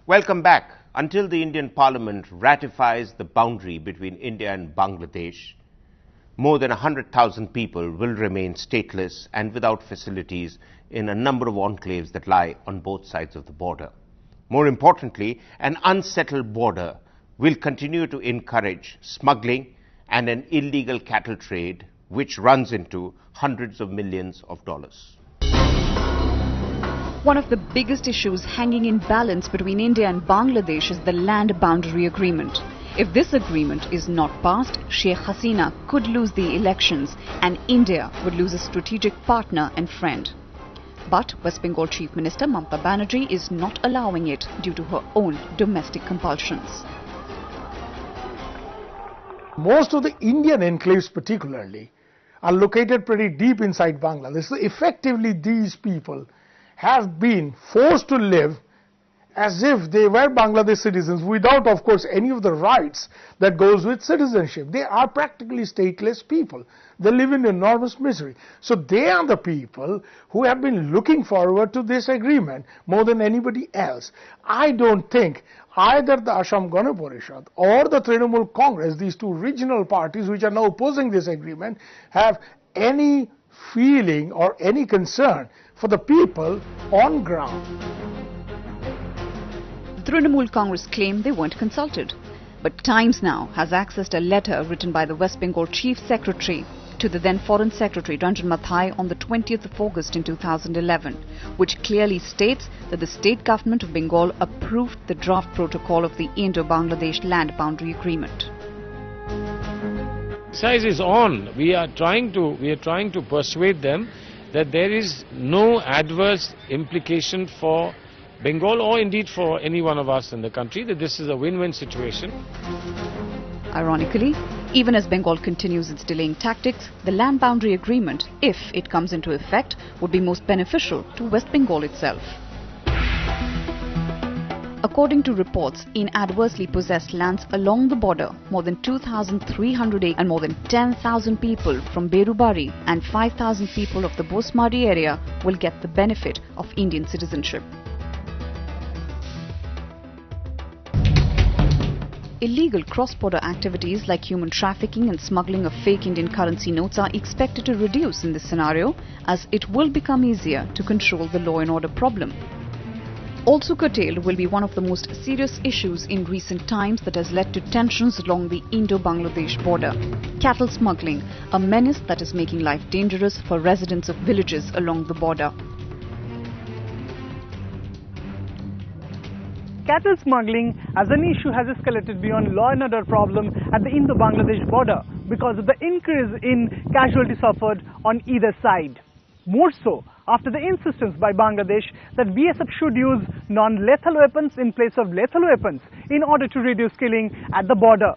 Welcome back. Until the Indian Parliament ratifies the boundary between India and Bangladesh, more than 100,000 people will remain stateless and without facilities in a number of enclaves that lie on both sides of the border. More importantly, an unsettled border will continue to encourage smuggling and an illegal cattle trade which runs into hundreds of millions of dollars. One of the biggest issues hanging in balance between India and Bangladesh is the land boundary agreement. If this agreement is not passed, Sheikh Hasina could lose the elections and India would lose a strategic partner and friend. But West Bengal Chief Minister Mamata Banerjee is not allowing it due to her own domestic compulsions. Most of the Indian enclaves particularly are located pretty deep inside Bangladesh. So effectively these people have been forced to live as if they were Bangladesh citizens without, of course, any of the rights that goes with citizenship. They are practically stateless people. They live in enormous misery. So they are the people who have been looking forward to this agreement more than anybody else. I don't think either the Assam Gana Parishad or the Trinamool Congress, these two regional parties which are now opposing this agreement, have any feeling or any concern for the people on ground. The Trinamool Congress claimed they weren't consulted. But Times Now has accessed a letter written by the West Bengal Chief Secretary to the then Foreign Secretary Ranjan Mathai on the 20th of August in 2011, which clearly states that the state government of Bengal approved the draft protocol of the Indo-Bangladesh Land Boundary Agreement. Exercise is on. We are trying to persuade them that there is no adverse implication for Bengal or indeed for any one of us in the country, that this is a win-win situation. Ironically, even as Bengal continues its delaying tactics, the land boundary agreement, if it comes into effect, would be most beneficial to West Bengal itself. According to reports, in adversely possessed lands along the border, more than 2,300 acres and more than 10,000 people from Berubari and 5,000 people of the Bosmari area will get the benefit of Indian citizenship. Illegal cross-border activities like human trafficking and smuggling of fake Indian currency notes are expected to reduce in this scenario, as it will become easier to control the law and order problem. Also curtailed will be one of the most serious issues in recent times that has led to tensions along the Indo-Bangladesh border. Cattle smuggling, a menace that is making life dangerous for residents of villages along the border. Cattle smuggling as an issue has escalated beyond law and order problem at the Indo-Bangladesh border because of the increase in casualties suffered on either side. More so after the insistence by Bangladesh that BSF should use non-lethal weapons in place of lethal weapons in order to reduce killing at the border.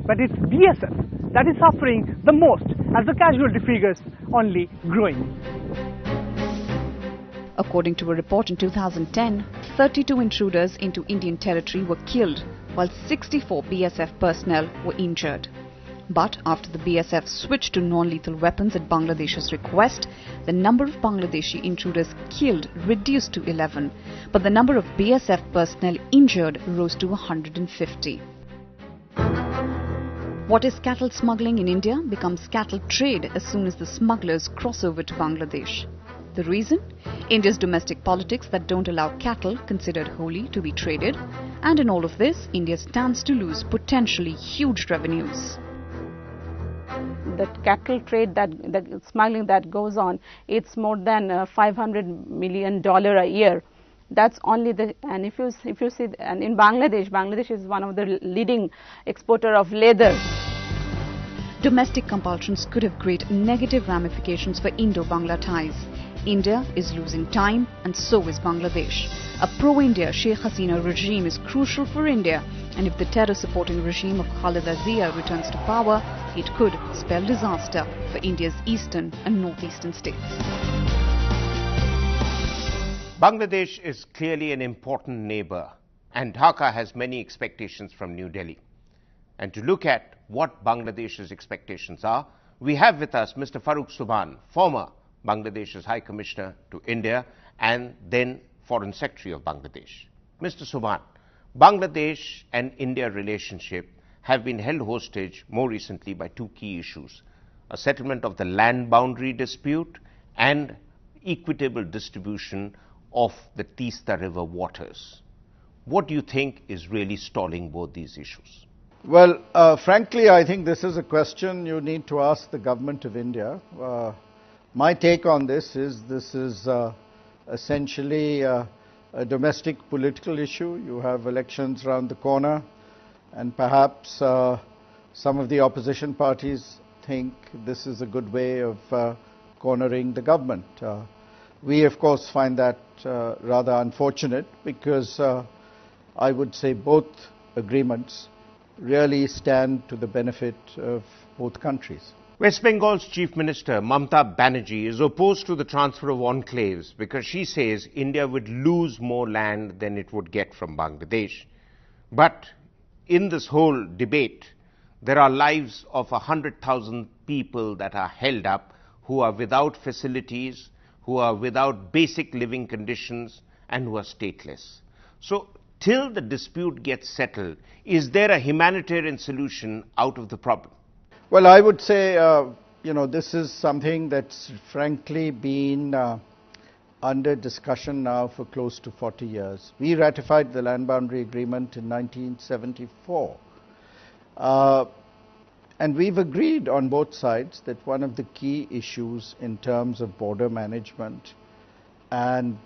But it's BSF that is suffering the most, as the casualty figures only growing. According to a report in 2010, 32 intruders into Indian territory were killed, while 64 BSF personnel were injured. But after the BSF switched to non-lethal weapons at Bangladesh's request, the number of Bangladeshi intruders killed reduced to 11, but the number of BSF personnel injured rose to 150. What is cattle smuggling in India becomes cattle trade as soon as the smugglers cross over to Bangladesh. The reason? India's domestic politics that don't allow cattle considered holy to be traded, and in all of this, India stands to lose potentially huge revenues. The cattle trade, the smuggling that goes on, it's more than $500 million a year. That's only the, and if you see, and in Bangladesh is one of the leading exporter of leather. Domestic compulsions could have great negative ramifications for Indo-Bangla ties. India is losing time, and so is Bangladesh. A pro-India Sheikh Hasina regime is crucial for India, and if the terror-supporting regime of Khaleda Zia returns to power, it could spell disaster for India's eastern and northeastern states. Bangladesh is clearly an important neighbor, and Dhaka has many expectations from New Delhi. And to look at what Bangladesh's expectations are, we have with us Mr. Farooq Subhan, former Bangladesh's High Commissioner to India and then Foreign Secretary of Bangladesh. Mr. Subhan, Bangladesh and India relationship have been held hostage more recently by two key issues: a settlement of the land boundary dispute and equitable distribution of the Teesta River waters. What do you think is really stalling both these issues? Well, frankly, I think this is a question you need to ask the government of India. My take on this is essentially a domestic political issue. You have elections around the corner, and perhaps some of the opposition parties think this is a good way of cornering the government. We, of course, find that rather unfortunate because I would say both agreements really stand to the benefit of both countries. West Bengal's Chief Minister Mamata Banerjee is opposed to the transfer of enclaves because she says India would lose more land than it would get from Bangladesh. But in this whole debate, there are lives of 100,000 people that are held up, who are without facilities, who are without basic living conditions, and who are stateless. So, till the dispute gets settled, is there a humanitarian solution out of the problem? Well, I would say, this is something that's frankly been under discussion now for close to 40 years. We ratified the land boundary agreement in 1974. And we've agreed on both sides that one of the key issues in terms of border management and,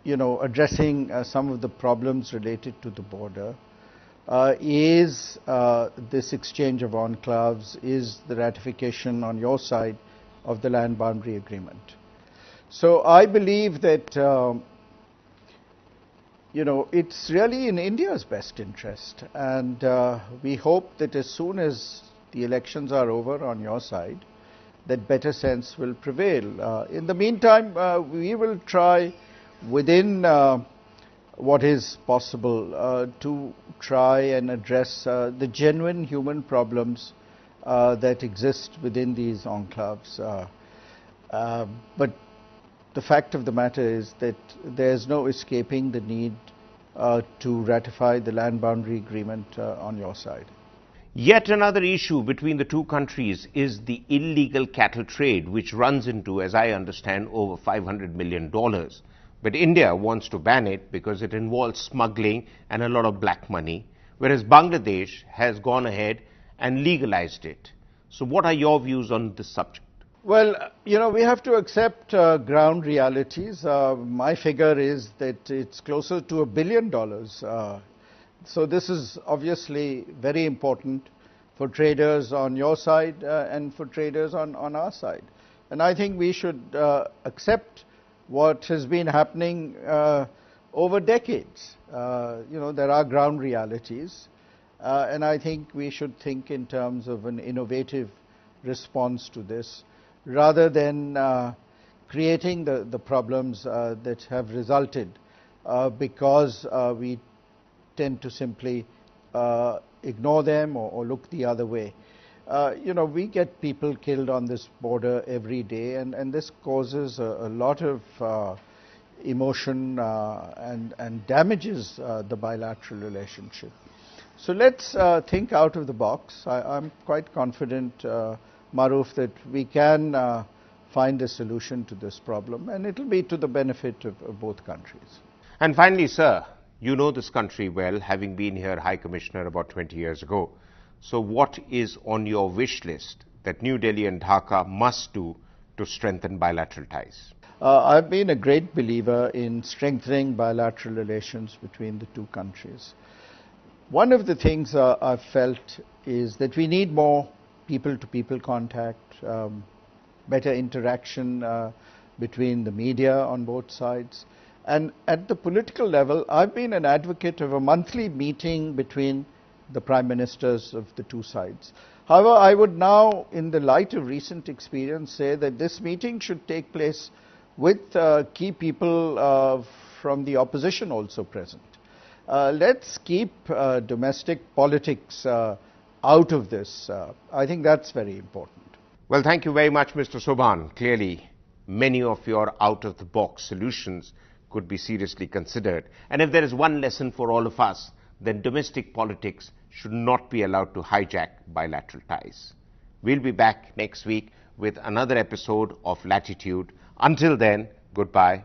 addressing some of the problems related to the border is this exchange of enclaves, is the ratification on your side of the land boundary agreement. So I believe that, it's really in India's best interest, and we hope that as soon as the elections are over on your side, that better sense will prevail. In the meantime, we will try within what is possible to try and address the genuine human problems that exist within these enclaves. But the fact of the matter is that there is no escaping the need to ratify the land boundary agreement on your side. Yet another issue between the two countries is the illegal cattle trade, which runs into, as I understand, over $500 million. But India wants to ban it because it involves smuggling and a lot of black money, whereas Bangladesh has gone ahead and legalized it. So what are your views on this subject? Well, we have to accept ground realities. My figure is that it's closer to $1 billion. So this is obviously very important for traders on your side and for traders on our side. And I think we should accept what has been happening over decades. There are ground realities, and I think we should think in terms of an innovative response to this, rather than creating the problems that have resulted because we tend to simply ignore them or look the other way. We get people killed on this border every day, and this causes a lot of emotion and damages the bilateral relationship. So let's think out of the box. I'm quite confident, Maruf, that we can find a solution to this problem, and it will be to the benefit of both countries. And finally, sir, you know this country well, having been here High Commissioner about 20 years ago. So what is on your wish list that New Delhi and Dhaka must do to strengthen bilateral ties? I've been a great believer in strengthening bilateral relations between the two countries. One of the things I've felt is that we need more people-to-people contact, better interaction between the media on both sides. And at the political level, I've been an advocate of a monthly meeting between the prime ministers of the two sides. However, I would now, in the light of recent experience, say that this meeting should take place with key people from the opposition also present. Let's keep domestic politics out of this. I think that's very important. Well, thank you very much, Mr. Sobhan. Clearly, many of your out-of-the-box solutions could be seriously considered. And if there is one lesson for all of us, then domestic politics should not be allowed to hijack bilateral ties. We'll be back next week with another episode of Latitude. Until then, goodbye.